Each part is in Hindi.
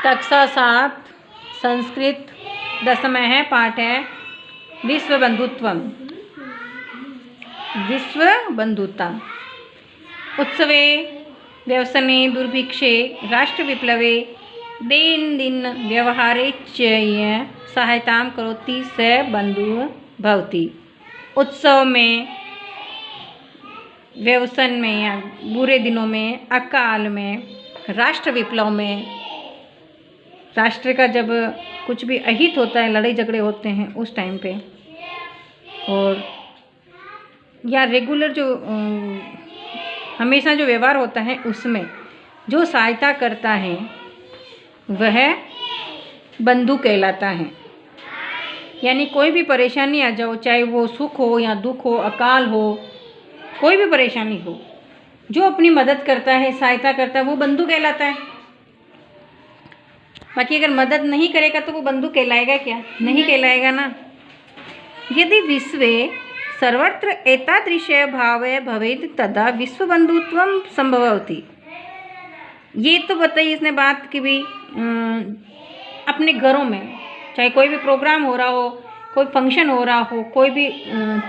कक्षा 7 संस्कृत 10 पाठ है विश्व बंधुत्व। उत्सवे व्यवसने दुर्भिक्षे राष्ट्रविप्लवे दैनन्दिन व्यवहारे च सहायतां करोति स बंधुः भवति। उत्सव में, व्यवसन में या बुरे दिनों में, अकाल में, राष्ट्र विप्लव में, राष्ट्र का जब कुछ भी अहित होता है, लड़ाई झगड़े होते हैं उस टाइम पे, और या रेगुलर जो हमेशा जो व्यवहार होता है उसमें जो सहायता करता है वह बंधु कहलाता है। यानी कोई भी परेशानी आ जाओ, चाहे वो सुख हो या दुख हो, अकाल हो, कोई भी परेशानी हो, जो अपनी मदद करता है, सहायता करता है, वो बंधु कहलाता है। बाकी अगर मदद नहीं करेगा तो वो बंधु कहलाएगा क्या? नहीं कहलाएगा ना। यदि विश्वे सर्वत्र एतादृश भावे भवेत् तदा विश्व बंधुत्वं संभवति। ये तो बताइए इसने बात कि भी अपने घरों में चाहे कोई भी प्रोग्राम हो रहा हो, कोई फंक्शन हो रहा हो, कोई भी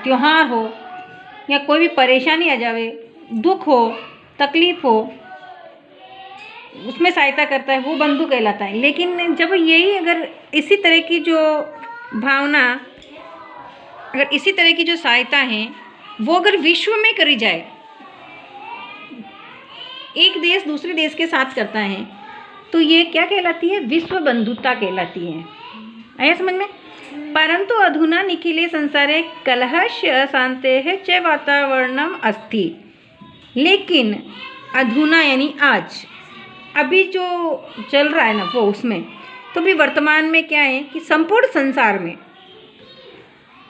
त्योहार हो, या कोई भी परेशानी आ जावे, दुख हो, तकलीफ हो, उसमें सहायता करता है, वो बंधु कहलाता है। लेकिन जब यही अगर इसी तरह की जो भावना, अगर इसी तरह की जो सहायता है वो अगर विश्व में करी जाए, एक देश दूसरे देश के साथ करता है, तो ये क्या कहलाती है? विश्व बंधुता कहलाती है। आया समझ में? परंतु अधुना निखिले संसारे कलहस्य अशांतेः च वातावरणम अस्ति। लेकिन अधुना यानी आज, अभी जो चल रहा है ना वो उसमें तो भी वर्तमान में क्या है कि संपूर्ण संसार में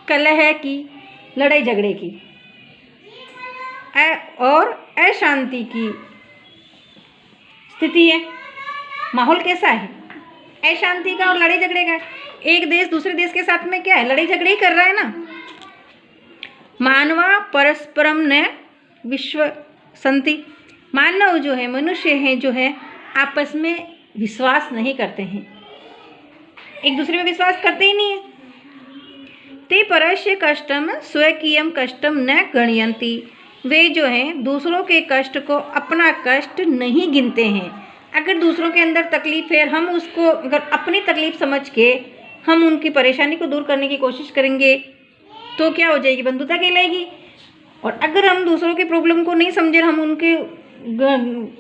कलह की, लड़ाई झगड़े की और अशांति की स्थिति है। माहौल कैसा है? अशांति का और लड़ाई झगड़े का। एक देश दूसरे देश के साथ में क्या है? लड़ाई झगड़े ही कर रहा है ना। मानवा परस्परम न विश्व संति। मानव जो है, मनुष्य है जो है, आपस में विश्वास नहीं करते हैं, एक दूसरे में विश्वास करते ही नहीं है। ते परस्य कष्टम स्वकीयम कष्टम न गणयन्ति। वे जो हैं दूसरों के कष्ट को अपना कष्ट नहीं गिनते हैं। अगर दूसरों के अंदर तकलीफ है, हम उसको अगर अपनी तकलीफ समझ के हम उनकी परेशानी को दूर करने की कोशिश करेंगे तो क्या हो जाएगी? बंधुता कहलाएगी। और अगर हम दूसरों की प्रॉब्लम को नहीं समझे, हम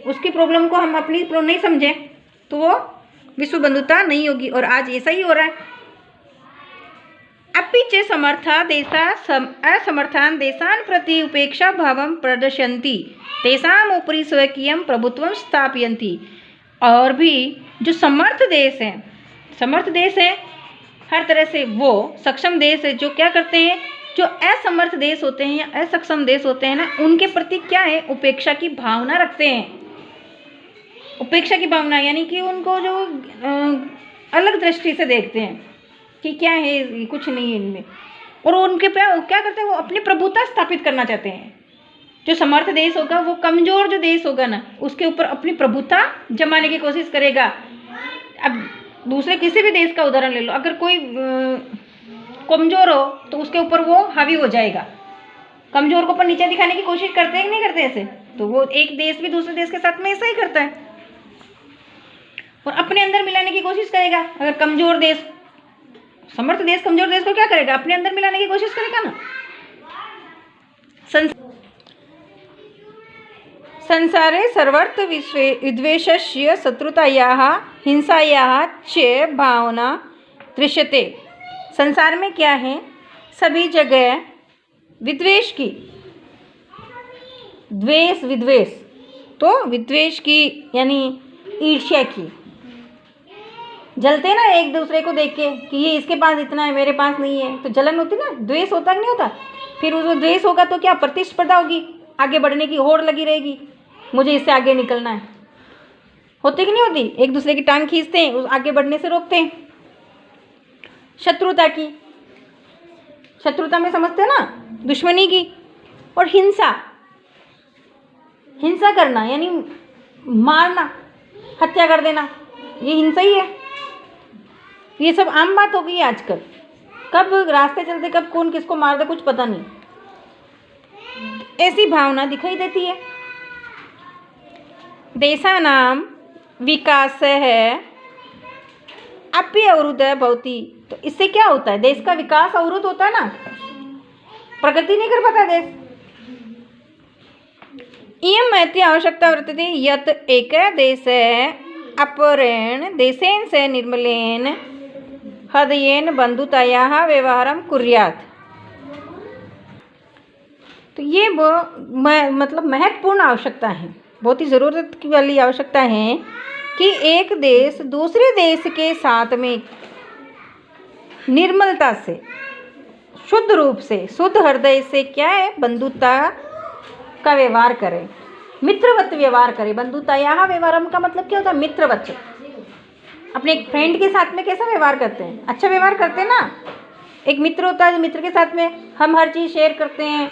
उसकी प्रॉब्लम को हम अपनी नहीं समझें, तो वो विश्व बंधुता नहीं होगी। और आज ऐसा ही हो रहा है। अपि च समर्था देशा असमर्थान देशान प्रति उपेक्षा भावं प्रदर्शन्ति तेषाम उपरि स्वकीयं प्रभुत्वं स्थापयन्ति। और भी जो समर्थ देश है हर तरह से, वो सक्षम देश है, जो क्या करते हैं, जो असमर्थ देश होते हैं या असक्षम देश होते हैं ना, उनके प्रति क्या है? उपेक्षा की भावना रखते हैं। उपेक्षा की भावना यानी कि उनको जो अलग दृष्टि से देखते हैं कि क्या है, कुछ नहीं है इनमें। और उनके पे क्या करते हैं? वो अपनी प्रभुता स्थापित करना चाहते हैं। जो समर्थ देश होगा, वो कमजोर जो देश होगा ना, उसके ऊपर अपनी प्रभुता जमाने की कोशिश करेगा। अब दूसरे किसी भी देश का उदाहरण ले लो, अगर कोई कमजोर हो तो उसके ऊपर वो हावी हो जाएगा। कमजोर को पर नीचे दिखाने की कोशिश करते हैं कि नहीं करते ऐसे? तो वो एक देश भी दूसरे देश के साथ में ऐसा ही करता है और अपने अंदर मिलाने की कोशिश करेगा। अगर कमजोर देश, समर्थ देश कमजोर देश को क्या करेगा? अपने अंदर मिलाने की कोशिश करेगा ना। संसारे सर्वत्र विश्वे विद्वेषस्य शत्रुतायाः हिंसायाः च भावना दृश्यते। संसार में क्या है? सभी जगह विद्वेष की, द्वेष विद्वेष, तो विद्वेष की यानी ईर्ष्या की। जलते ना एक दूसरे को देख के कि ये इसके पास इतना है, मेरे पास नहीं है, तो जलन होती ना, द्वेष होता कि नहीं होता? फिर वो द्वेष होगा तो क्या? प्रतिस्पर्धा होगी, आगे बढ़ने की होड़ लगी रहेगी, मुझे इससे आगे निकलना है। होती कि नहीं होती? एक दूसरे की टांग खींचते हैं, उस आगे बढ़ने से रोकते हैं। शत्रुता की, शत्रुता में समझते हैं ना, दुश्मनी की। और हिंसा, हिंसा करना यानी मारना, हत्या कर देना, ये हिंसा ही है। ये सब आम बात हो गई है आजकल। कब रास्ते चलते कब कौन किसको मार दे कुछ पता नहीं, ऐसी भावना दिखाई देती है। देशानां विकास है अपि अवरुद्ध भवति। तो इससे क्या होता है, देश का विकास अवरुद्ध होता है ना, प्रगति नहीं कर पाता देश। इयं महती आवश्यकता वर्तते यत् एकः देशः अपरेण देशेन सह निर्मलेन हृदयेन बंधुतायाः व्यवहारं कुर्यात्। तो ये वो मतलब महत्वपूर्ण आवश्यकता है, बहुत ही ज़रूरत की वाली आवश्यकता है कि एक देश दूसरे देश के साथ में निर्मलता से, शुद्ध रूप से, शुद्ध हृदय से क्या है, बंधुता का व्यवहार करे, मित्रवत व्यवहार करे। बंधुता यहाँ व्यवहारम का मतलब क्या होता है, मित्रवत। अपने एक फ्रेंड के साथ में कैसा व्यवहार करते हैं, अच्छा व्यवहार करते हैं ना। एक मित्र होता है, जो मित्र के साथ में हम हर चीज़ शेयर करते हैं,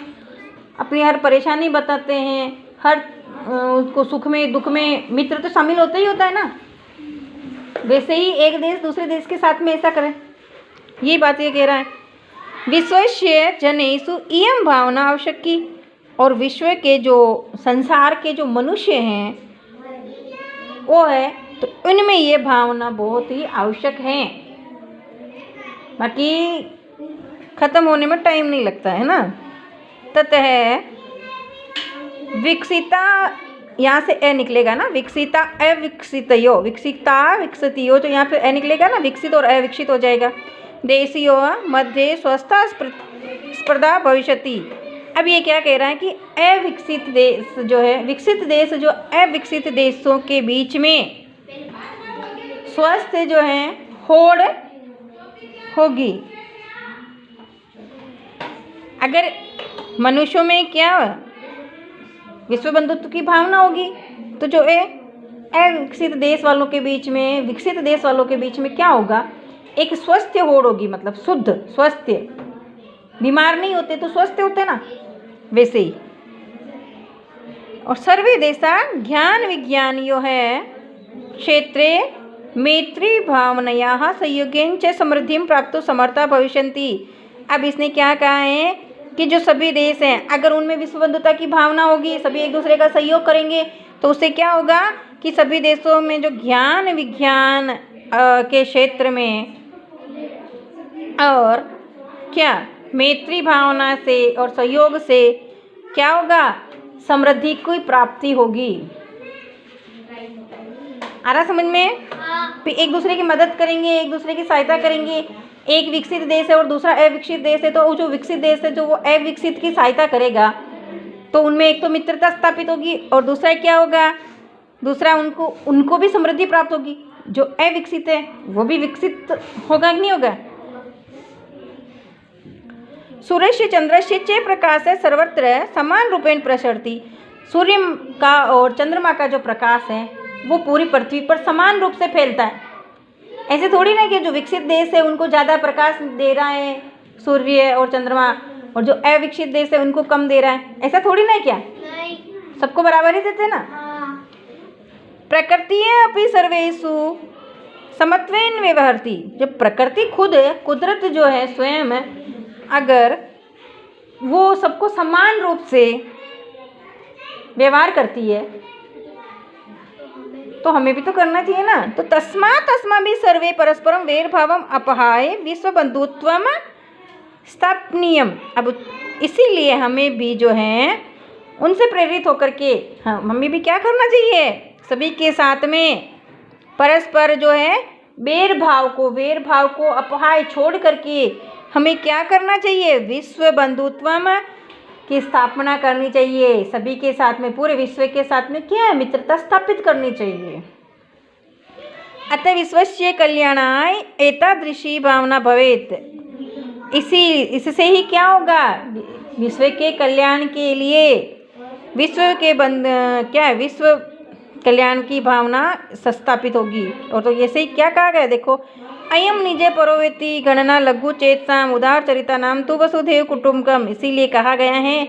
अपनी हर परेशानी बताते हैं, हर उसको सुख में दुख में मित्र तो शामिल होता ही होता है ना। वैसे ही एक देश दूसरे देश के साथ में ऐसा करे, ये बात ये कह रहा है। विश्वस्य जनेषु इयं भावना आवश्यकी। और विश्व के जो संसार के जो मनुष्य हैं वो है, तो उनमें ये भावना बहुत ही आवश्यक है। बाकी ख़त्म होने में टाइम नहीं लगता है ना। ततः विकसिता, यहाँ से ए निकलेगा ना, विकसिता अविकसितयो, विकसिता विकसितियो, तो यहाँ पे ए निकलेगा ना, विकसित और अविकसित हो जाएगा। देशियो मध्य स्वस्था स्पर्धा भविष्यति। अब ये क्या कह रहा है कि अविकसित देश जो है, विकसित देश जो अविकसित देशों के बीच में स्वस्थ जो है होड़ होगी। अगर मनुष्यों में क्या विश्व बंधुत्व की भावना होगी, तो जो है अविकसित देश वालों के बीच में, विकसित देश वालों के बीच में क्या होगा, एक स्वस्थ होड़ होगी। मतलब शुद्ध, स्वस्थ, बीमार नहीं होते तो स्वस्थ होते ना, वैसे ही। और सर्वे देशा ज्ञान विज्ञानियो है क्षेत्रे मैत्री भावनया संयोगेन च समृद्धिं प्राप्त समर्था भविष्यन्ति। अब इसने क्या कहा है कि जो सभी देश हैं, अगर उनमें विश्व बंधुता की भावना होगी, सभी एक दूसरे का सहयोग करेंगे, तो उससे क्या होगा कि सभी देशों में जो ज्ञान विज्ञान के क्षेत्र में और क्या मैत्री भावना से और सहयोग से क्या होगा, समृद्धि की प्राप्ति होगी। आ रहा समझ में? एक दूसरे की मदद करेंगे, एक दूसरे की सहायता करेंगे। एक विकसित देश है और दूसरा अविकसित देश है, तो जो विकसित देश है जो वो अविकसित की सहायता करेगा, तो उनमें एक तो मित्रता स्थापित होगी और दूसरा क्या होगा, दूसरा उनको भी समृद्धि प्राप्त होगी। जो अविकसित है वो भी विकसित होगा कि नहीं होगा। सूर्यस्य चंद्रस्य च प्रकाश है सर्वत्र समान रूपेण प्रसरति। सूर्य का और चंद्रमा का जो प्रकाश है वो पूरी पृथ्वी पर समान रूप से फैलता है। ऐसे थोड़ी ना कि जो विकसित देश है उनको ज़्यादा प्रकाश दे रहा है सूर्य और चंद्रमा, और जो अविकसित देश है उनको कम दे रहा है, ऐसा थोड़ी ना है क्या? नहीं, सबको बराबर ही देते ना। प्रकृति अपि सर्वेषु समत्वेन व्यवहरति। जब प्रकृति खुद, कुदरत जो है स्वयं, अगर वो सबको समान रूप से व्यवहार करती है तो हमें भी तो करना चाहिए ना। तो तस्मात् अस्माभिः सर्वे परस्परं वैरभावम् अपहाय विश्व बंधुत्वम स्थापनीयम। अब इसीलिए हमें भी जो है उनसे प्रेरित होकर के हमें भी क्या करना चाहिए, सभी के साथ में परस्पर जो है वैर भाव को अपहाय छोड़ करके हमें क्या करना चाहिए, विश्व बंधुत्वम की स्थापना करनी चाहिए। सभी के साथ में, पूरे विश्व के साथ में क्या है, मित्रता स्थापित करनी चाहिए। अतः विश्वस्य कल्याणाय एतादृशी भावना भवेत्। इससे ही क्या होगा, विश्व के कल्याण के लिए विश्व कल्याण की भावना स्थापित होगी। और तो ऐसे ही क्या कहा गया, देखो, अयम निजे परोवेति गणना लघु चेतसाम उदार चरिता नाम तो वसुधैव कुटुंबकम। इसीलिए कहा गया है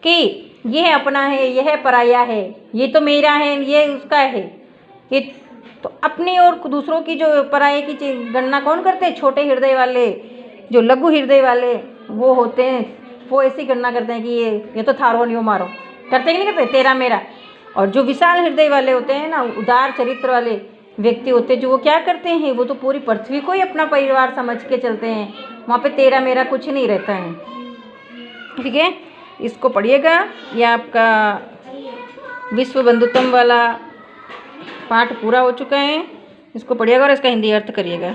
कि यह अपना है, यह पराया है, ये तो मेरा है, ये उसका है, ये तो अपनी और दूसरों की जो पराये की गणना कौन करते हैं? छोटे हृदय वाले, जो लघु हृदय वाले वो होते हैं, वो ऐसी गणना करते हैं कि ये तो थारो नहीं, मारो, करते कि नहीं करते, तेरा मेरा। और जो विशाल हृदय वाले होते हैं ना, उदार चरित्र वाले व्यक्ति होते हैं, जो वो क्या करते हैं, वो तो पूरी पृथ्वी को ही अपना परिवार समझ के चलते हैं। वहाँ पे तेरा मेरा कुछ नहीं रहता है। ठीक है, इसको पढ़िएगा। ये आपका विश्व बंधुत्व वाला पाठ पूरा हो चुका है। इसको पढ़िएगा और इसका हिंदी अर्थ करिएगा।